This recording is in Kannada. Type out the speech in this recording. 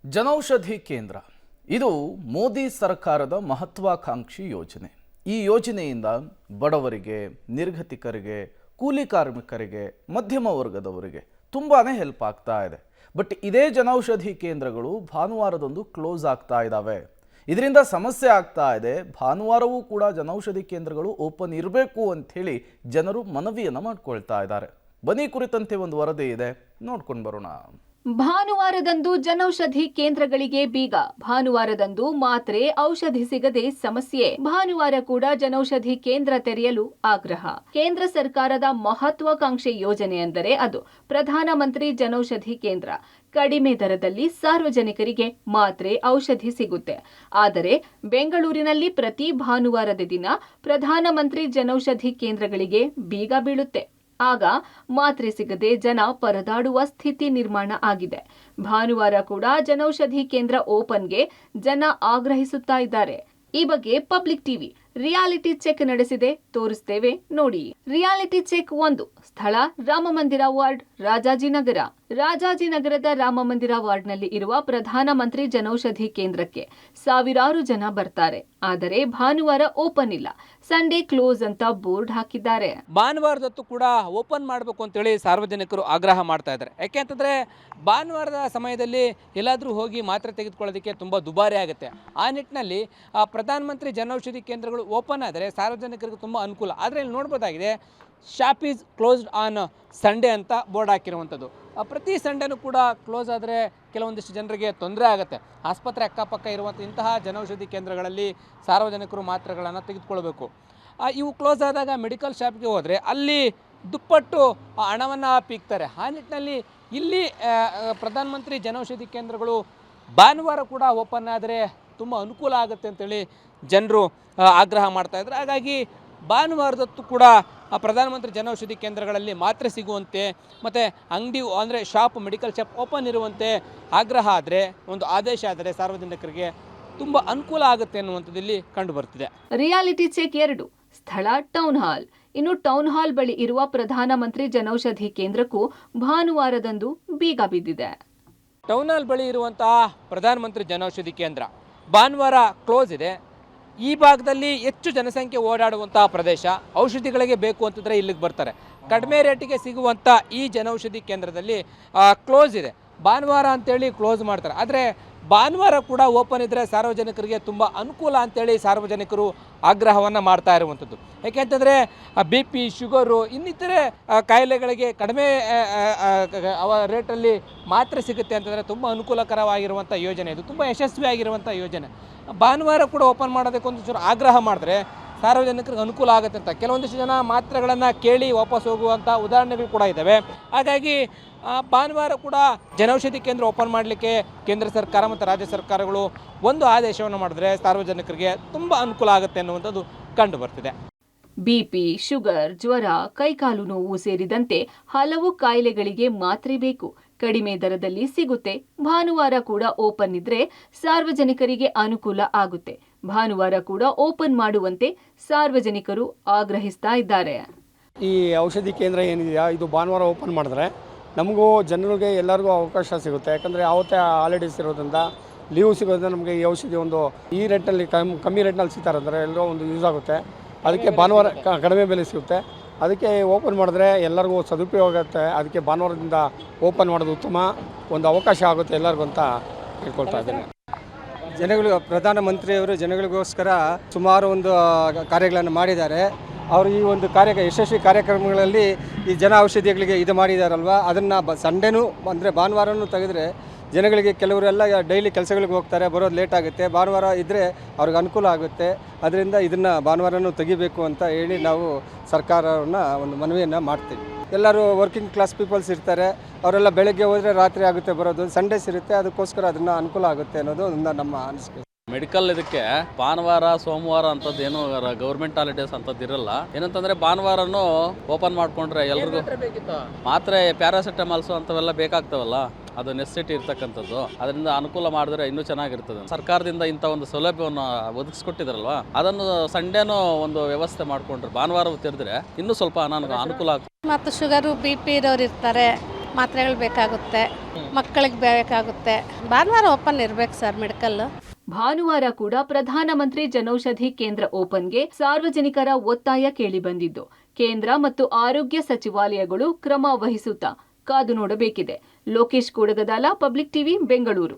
ಜನೌಷಧಿ ಕೇಂದ್ರ ಇದು ಮೋದಿ ಸರ್ಕಾರದ ಮಹತ್ವಾಕಾಂಕ್ಷಿ ಯೋಜನೆ. ಈ ಯೋಜನೆಯಿಂದ ಬಡವರಿಗೆ, ನಿರ್ಗತಿಕರಿಗೆ, ಕೂಲಿ ಕಾರ್ಮಿಕರಿಗೆ, ಮಧ್ಯಮ ವರ್ಗದವರಿಗೆ ತುಂಬಾನೇ ಹೆಲ್ಪ್ ಆಗ್ತಾ ಇದೆ. ಬಟ್ ಇದೇ ಜನೌಷಧಿ ಕೇಂದ್ರಗಳು ಭಾನುವಾರದಂದು ಕ್ಲೋಸ್ ಆಗ್ತಾ ಇದ್ದಾವೆ. ಇದರಿಂದ ಸಮಸ್ಯೆ ಆಗ್ತಾ ಇದೆ. ಭಾನುವಾರವೂ ಕೂಡ ಜನೌಷಧಿ ಕೇಂದ್ರಗಳು ಓಪನ್ ಇರಬೇಕು ಅಂತ ಹೇಳಿ ಜನರು ಮನವಿಯನ್ನು ಮಾಡ್ಕೊಳ್ತಾ ಇದ್ದಾರೆ. ಬನ್ನಿ, ಕುರಿತಂತೆ ಒಂದು ವರದಿ ಇದೆ, ನೋಡ್ಕೊಂಡು ಬರೋಣ. ಭಾನುವಾರದಂದು ಜನೌಷಧಿ ಕೇಂದ್ರಗಳಿಗೆ ಬೀಗ. ಭಾನುವಾರದಂದು ಮಾತ್ರೆ ಔಷಧಿ ಸಿಗದೆ ಸಮಸ್ಯೆ. ಭಾನುವಾರ ಕೂಡ ಜನೌಷಧಿ ಕೇಂದ್ರ ತೆರೆಯಲು ಆಗ್ರಹ. ಕೇಂದ್ರ ಸರ್ಕಾರದ ಮಹತ್ವಾಕಾಂಕ್ಷೆ ಯೋಜನೆ ಅಂದರೆ ಅದು ಪ್ರಧಾನಮಂತ್ರಿ ಜನೌಷಧಿ ಕೇಂದ್ರ. ಕಡಿಮೆ ದರದಲ್ಲಿ ಸಾರ್ವಜನಿಕರಿಗೆ ಮಾತ್ರೆ ಔಷಧಿ ಸಿಗುತ್ತೆ. ಆದರೆ ಬೆಂಗಳೂರಿನಲ್ಲಿ ಪ್ರತಿ ಭಾನುವಾರದ ದಿನ ಪ್ರಧಾನಮಂತ್ರಿ ಜನೌಷಧಿ ಕೇಂದ್ರಗಳಿಗೆ ಬೀಗ ಬೀಳುತ್ತೆ. ಆಗ ಮಾತ್ರೆ ಸಿಗದೆ ಜನ ಪರದಾಡುವ ಸ್ಥಿತಿ ನಿರ್ಮಾಣ ಆಗಿದೆ. ಭಾನುವಾರ ಕೂಡ ಜನೌಷಧಿ ಕೇಂದ್ರ ಓಪನ್ಗೆ ಜನ ಆಗ್ರಹಿಸುತ್ತಾ ಇದ್ದಾರೆ. ಈ ಬಗ್ಗೆ ಪಬ್ಲಿಕ್ ಟಿವಿ ರಿಯಾಲಿಟಿ ಚೆಕ್ ನಡೆಸಿದೆ, ತೋರಿಸ್ತೇವೆ ನೋಡಿ. Reality check 1. ಸ್ಥಳ ರಾಮಮಂದಿರ ವಾರ್ಡ್, ರಾಜಾಜಿನಗರ. ರಾಜಾಜಿನಗರದ ರಾಮಮಂದಿರ ವಾರ್ಡ್ನಲ್ಲಿ ಇರುವ ಪ್ರಧಾನಮಂತ್ರಿ ಜನೌಷಧಿ ಕೇಂದ್ರಕ್ಕೆ ಸಾವಿರಾರು ಜನ ಬರ್ತಾರೆ. ಆದರೆ ಭಾನುವಾರ ಓಪನ್ ಇಲ್ಲ, ಸಂಡೇ ಕ್ಲೋಸ್ ಅಂತ ಬೋರ್ಡ್ ಹಾಕಿದ್ದಾರೆ. ಭಾನುವಾರದತ್ತು ಕೂಡ ಓಪನ್ ಮಾಡಬೇಕು ಅಂತೇಳಿ ಸಾರ್ವಜನಿಕರು ಆಗ್ರಹ ಮಾಡ್ತಾ ಇದ್ದಾರೆ. ಯಾಕೆಂತಂದರೆ ಭಾನುವಾರದ ಸಮಯದಲ್ಲಿ ಎಲ್ಲಾದರೂ ಹೋಗಿ ಮಾತ್ರೆ ತೆಗೆದುಕೊಳ್ಳೋದಕ್ಕೆ ತುಂಬ ದುಬಾರಿ ಆಗುತ್ತೆ. ಆ ನಿಟ್ಟಿನಲ್ಲಿ ಪ್ರಧಾನಮಂತ್ರಿ ಜನೌಷಧಿ ಕೇಂದ್ರಗಳು ಓಪನ್ ಆದರೆ ಸಾರ್ವಜನಿಕರಿಗೆ ತುಂಬ ಅನುಕೂಲ. ಆದರೆ ಇಲ್ಲಿ ನೋಡ್ಬೋದಾಗಿದೆ, shop is closed on Sunday ಅಂತ ಬೋರ್ಡ್ ಹಾಕಿರುವಂಥದ್ದು. ಪ್ರತಿ ಸಂಡೇನೂ ಕೂಡ ಕ್ಲೋಸ್ ಆದರೆ ಕೆಲವೊಂದಿಷ್ಟು ಜನರಿಗೆ ತೊಂದರೆ ಆಗುತ್ತೆ. ಆಸ್ಪತ್ರೆ ಅಕ್ಕಪಕ್ಕ ಇರುವಂಥ ಇಂತಹ ಜನೌಷಧಿ ಕೇಂದ್ರಗಳಲ್ಲಿ ಸಾರ್ವಜನಿಕರು ಮಾತ್ರೆಗಳನ್ನು ತೆಗೆದುಕೊಳ್ಬೇಕು. ಇವು ಕ್ಲೋಸ್ ಆದಾಗ ಮೆಡಿಕಲ್ ಶಾಪ್ಗೆ ಹೋದರೆ ಅಲ್ಲಿ ದುಪ್ಪಟ್ಟು ಹಣವನ್ನು ಪೀಕ್ತಾರೆ. ಆ ನಿಟ್ಟಿನಲ್ಲಿ ಇಲ್ಲಿ ಪ್ರಧಾನಮಂತ್ರಿ ಜನೌಷಧಿ ಕೇಂದ್ರಗಳು ಭಾನುವಾರ ಕೂಡ ಓಪನ್ ಆದರೆ ತುಂಬ ಅನುಕೂಲ ಆಗುತ್ತೆ ಅಂತೇಳಿ ಜನರು ಆಗ್ರಹ ಮಾಡ್ತಾ ಇದ್ದಾರೆ. ಹಾಗಾಗಿ ಭಾನುವಾರದತ್ತು ಕೂಡ ಪ್ರಧಾನಮಂತ್ರಿ ಜನೌಷಧಿ ಕೇಂದ್ರಗಳಲ್ಲಿ ಮಾತ್ರೆ ಸಿಗುವಂತೆ ಮತ್ತು ಅಂಗಡಿ ಅಂದರೆ ಶಾಪ್, ಮೆಡಿಕಲ್ ಶಾಪ್ ಓಪನ್ ಇರುವಂತೆ ಆಗ್ರಹ ಆದರೆ, ಒಂದು ಆದೇಶ ಆದರೆ ಸಾರ್ವಜನಿಕರಿಗೆ ತುಂಬ ಅನುಕೂಲ ಆಗುತ್ತೆ ಅನ್ನುವಂಥದ್ದು ಇಲ್ಲಿ ಕಂಡು ಬರ್ತಿದೆ. Reality check 2. ಸ್ಥಳ ಟೌನ್ ಹಾಲ್. ಇನ್ನು ಟೌನ್ ಹಾಲ್ ಬಳಿ ಇರುವ ಪ್ರಧಾನಮಂತ್ರಿ ಜನೌಷಧಿ ಕೇಂದ್ರಕ್ಕೂ ಭಾನುವಾರದಂದು ಬೀಗ ಬಿದ್ದಿದೆ. ಟೌನ್ ಹಾಲ್ ಬಳಿ ಇರುವಂತಹ ಪ್ರಧಾನಮಂತ್ರಿ ಜನೌಷಧಿ ಕೇಂದ್ರ ಭಾನುವಾರ ಕ್ಲೋಸ್ ಇದೆ. ಈ ಭಾಗದಲ್ಲಿ ಹೆಚ್ಚು ಜನಸಂಖ್ಯೆ ಓಡಾಡುವಂತಹ ಪ್ರದೇಶ. ಔಷಧಿಗಳಿಗೆ ಬೇಕು ಅಂತಂದರೆ ಇಲ್ಲಿಗೆ ಬರ್ತಾರೆ. ಕಡಿಮೆ ರೇಟಿಗೆ ಸಿಗುವಂಥ ಈ ಜನೌಷಧಿ ಕೇಂದ್ರದಲ್ಲಿ ಕ್ಲೋಸ್ ಇದೆ. ಭಾನುವಾರ ಅಂತೇಳಿ ಕ್ಲೋಸ್ ಮಾಡ್ತಾರೆ. ಆದರೆ ಭಾನುವಾರ ಕೂಡ ಓಪನ್ ಇದ್ದರೆ ಸಾರ್ವಜನಿಕರಿಗೆ ತುಂಬ ಅನುಕೂಲ ಅಂತೇಳಿ ಸಾರ್ವಜನಿಕರು ಆಗ್ರಹವನ್ನು ಮಾಡ್ತಾ ಇರುವಂಥದ್ದು. ಯಾಕೆಂತಂದರೆ BP, ಶುಗರು, ಇನ್ನಿತರೆ ಕಾಯಿಲೆಗಳಿಗೆ ಕಡಿಮೆ ರೇಟಲ್ಲಿ ಮಾತ್ರೆ ಸಿಗುತ್ತೆ ಅಂತಂದರೆ ತುಂಬ ಅನುಕೂಲಕರವಾಗಿರುವಂಥ ಯೋಜನೆ ಇದು. ತುಂಬ ಯಶಸ್ವಿಯಾಗಿರುವಂಥ ಯೋಜನೆ. ಭಾನುವಾರ ಕೂಡ ಓಪನ್ ಮಾಡೋದಕ್ಕೆ ಒಂದು ಆಗ್ರಹ ಮಾಡಿದ್ರೆ ಸಾರ್ವಜನಿಕರಿಗೆ ಅನುಕೂಲ ಆಗುತ್ತೆ ಅಂತ ಕೆಲವೊಂದಿಷ್ಟು ಜನ ಮಾತ್ರೆಗಳನ್ನು ಕೇಳಿ ವಾಪಸ್ ಹೋಗುವಂಥ ಉದಾಹರಣೆಗಳು ಕೂಡ ಇದ್ದಾವೆ. ಹಾಗಾಗಿ ಭಾನುವಾರ ಕೂಡ ಜನೌಷಧಿ ಕೇಂದ್ರ ಓಪನ್ ಮಾಡಲಿಕ್ಕೆ ಕೇಂದ್ರ ಸರ್ಕಾರ ಮತ್ತು ರಾಜ್ಯ ಸರ್ಕಾರಗಳು ಒಂದು ಆದೇಶವನ್ನು ಮಾಡಿದ್ರೆ ಸಾರ್ವಜನಿಕರಿಗೆ ತುಂಬ ಅನುಕೂಲ ಆಗುತ್ತೆ ಅನ್ನುವಂಥದ್ದು ಕಂಡು ಬರ್ತಿದೆ. BP, ಶುಗರ್, ಜ್ವರ, ಕೈಕಾಲು ನೋವು ಸೇರಿದಂತೆ ಹಲವು ಕಾಯಿಲೆಗಳಿಗೆ ಮಾತ್ರೆ ಬೇಕು. ಕಡಿಮೆ ದರದಲ್ಲಿ ಸಿಗುತ್ತೆ. ಭಾನುವಾರ ಕೂಡ ಓಪನ್ ಇದ್ರೆ ಸಾರ್ವಜನಿಕರಿಗೆ ಅನುಕೂಲ ಆಗುತ್ತೆ. ಭಾನುವಾರ ಕೂಡ ಓಪನ್ ಮಾಡುವಂತೆ ಸಾರ್ವಜನಿಕರು ಆಗ್ರಹಿಸ್ತಾ ಇದ್ದಾರೆ. ಈ ಔಷಧಿ ಕೇಂದ್ರ ಏನಿದೆಯಾ, ಇದು ಭಾನುವಾರ ಓಪನ್ ಮಾಡಿದ್ರೆ ನಮಗೂ ಜನರಿಗೆ ಎಲ್ಲರಿಗೂ ಅವಕಾಶ ಸಿಗುತ್ತೆ. ಯಾಕಂದರೆ ಯಾವತ್ತೇ ಹಾಲಿಡೇಸ್ ಇರೋದ್ರಿಂದ, ಲೀವ್ ಸಿಗೋದ್ರಿಂದ ನಮಗೆ ಈ ಔಷಧಿ ಒಂದು ಈ ರೇಟ್ನಲ್ಲಿ ಕಮ್ಮಿ ರೇಟ್ನಲ್ಲಿ ಸಿಗ್ತಾರೆ ಅಂದರೆ ಎಲ್ಲರೂ ಒಂದು ಯೂಸ್ ಆಗುತ್ತೆ. ಅದಕ್ಕೆ ಭಾನುವಾರ ಕಡಿಮೆ ಬೆಲೆ ಸಿಗುತ್ತೆ. ಅದಕ್ಕೆ ಓಪನ್ ಮಾಡಿದ್ರೆ ಎಲ್ಲರಿಗೂ ಸದುಪಯೋಗ ಆಗುತ್ತೆ. ಅದಕ್ಕೆ ಭಾನುವಾರದಿಂದ ಓಪನ್ ಮಾಡೋದು ಉತ್ತಮ, ಒಂದು ಅವಕಾಶ ಆಗುತ್ತೆ ಎಲ್ಲರಿಗೂ ಅಂತ ಹೇಳ್ಕೊಳ್ತಾ ಇದ್ದೇನೆ. ಪ್ರಧಾನಮಂತ್ರಿಯವರು ಜನಗಳಿಗೋಸ್ಕರ ಸುಮಾರು ಒಂದು ಕಾರ್ಯಗಳನ್ನು ಮಾಡಿದ್ದಾರೆ. ಅವರು ಈ ಒಂದು ಯಶಸ್ವಿ ಕಾರ್ಯಕ್ರಮಗಳಲ್ಲಿ ಈ ಜನ ಔಷಧಿಗಳಿಗೆ ಇದು ಮಾಡಿದಾರಲ್ವ, ಅದನ್ನು ಸಂಡೇನೂ ಅಂದರೆ ಭಾನುವಾರನೂ ತೆಗೆದ್ರೆ ಜನಗಳಿಗೆ, ಕೆಲವರೆಲ್ಲ ಡೈಲಿ ಕೆಲಸಗಳಿಗೆ ಹೋಗ್ತಾರೆ, ಬರೋದು ಲೇಟ್ ಆಗುತ್ತೆ. ಭಾನುವಾರ ಇದ್ದರೆ ಅವ್ರಿಗೆ ಅನುಕೂಲ ಆಗುತ್ತೆ. ಅದರಿಂದ ಇದನ್ನು ಭಾನುವಾರನೂ ತೆಗಿಬೇಕು ಅಂತ ಹೇಳಿ ನಾವು ಸರ್ಕಾರವನ್ನು ಒಂದು ಮನವಿಯನ್ನು ಮಾಡ್ತೀವಿ. ಎಲ್ಲರೂ ವರ್ಕಿಂಗ್ ಕ್ಲಾಸ್ ಪೀಪಲ್ಸ್ ಇರ್ತಾರೆ, ಅವರೆಲ್ಲ ಬೆಳಗ್ಗೆ ಹೋದರೆ ರಾತ್ರಿ ಆಗುತ್ತೆ ಬರೋದು. ಸಂಡೇಸ್ ಇರುತ್ತೆ, ಅದಕ್ಕೋಸ್ಕರ ಅದನ್ನು ಅನುಕೂಲ ಆಗುತ್ತೆ ಅನ್ನೋದು ನಮ್ಮ ಅನಿಸಿಕೆ. ಮೆಡಿಕಲ್ ಇದಕ್ಕೆ ಭಾನುವಾರ, ಸೋಮವಾರ ಅಂತದ್ದು ಏನು ಗೌರ್ಮೆಂಟ್ ಹಾಲಿಡೇಸ್ ಅಂತದ್ದು ಇರಲ್ಲ. ಏನಂತಂದ್ರೆ ಭಾನುವಾರನು ಓಪನ್ ಮಾಡ್ಕೊಂಡ್ರೆ ಎಲ್ರಿಗೂ ಮಾತ್ರೆ, ಪ್ಯಾರಾಸಿಟಮಾಲ್ಸು ಅಂತವೆಲ್ಲ ಬೇಕಾಗ್ತಾವಲ್ಲ, ಅದು ನೆಸೆಸಿಟಿ ಇರ್ತಕ್ಕಂಥದ್ದು. ಅದರಿಂದ ಅನುಕೂಲ ಮಾಡಿದ್ರೆ ಇನ್ನೂ ಚೆನ್ನಾಗಿರ್ತದೆ. ಸರ್ಕಾರದಿಂದ ಇಂಥ ಒಂದು ಸೌಲಭ್ಯವನ್ನು ಒದಗಿಸ್ಕೊಟ್ಟಿದ್ರಲ್ವಾ, ಅದನ್ನು ಸಂಡೇನೂ ಒಂದು ವ್ಯವಸ್ಥೆ ಮಾಡಿಕೊಂಡ್ರೆ ಭಾನುವಾರ ತೆರೆದ್ರೆ ಇನ್ನೂ ಸ್ವಲ್ಪ ಅನುಕೂಲ ಆಗ್ತದೆ. ಮತ್ತು ಶುಗರು BP ಇರೋರು ಇರ್ತಾರೆ, ಮಾತ್ರೆಗಳು ಬೇಕಾಗುತ್ತೆ, ಮಕ್ಕಳಿಗೆ ಬೇಕಾಗುತ್ತೆ. ಭಾನುವಾರ ಓಪನ್ ಇರ್ಬೇಕು ಸರ್ ಮೆಡಿಕಲ್. ಭಾನುವಾರ ಕೂಡ ಪ್ರಧಾನಮಂತ್ರಿ ಜನೌಷಧಿ ಕೇಂದ್ರ ಓಪನ್ಗೆ ಸಾರ್ವಜನಿಕರ ಒತ್ತಾಯ ಕೇಳಿಬಂದಿದ್ದು, ಕೇಂದ್ರ ಮತ್ತು ಆರೋಗ್ಯ ಸಚಿವಾಲಯಗಳು ಕ್ರಮ ವಹಿಸುತ್ತಾ ಕಾದು ನೋಡಬೇಕಿದೆ. Lokesh Kudagadala, public TV, Bengaluru.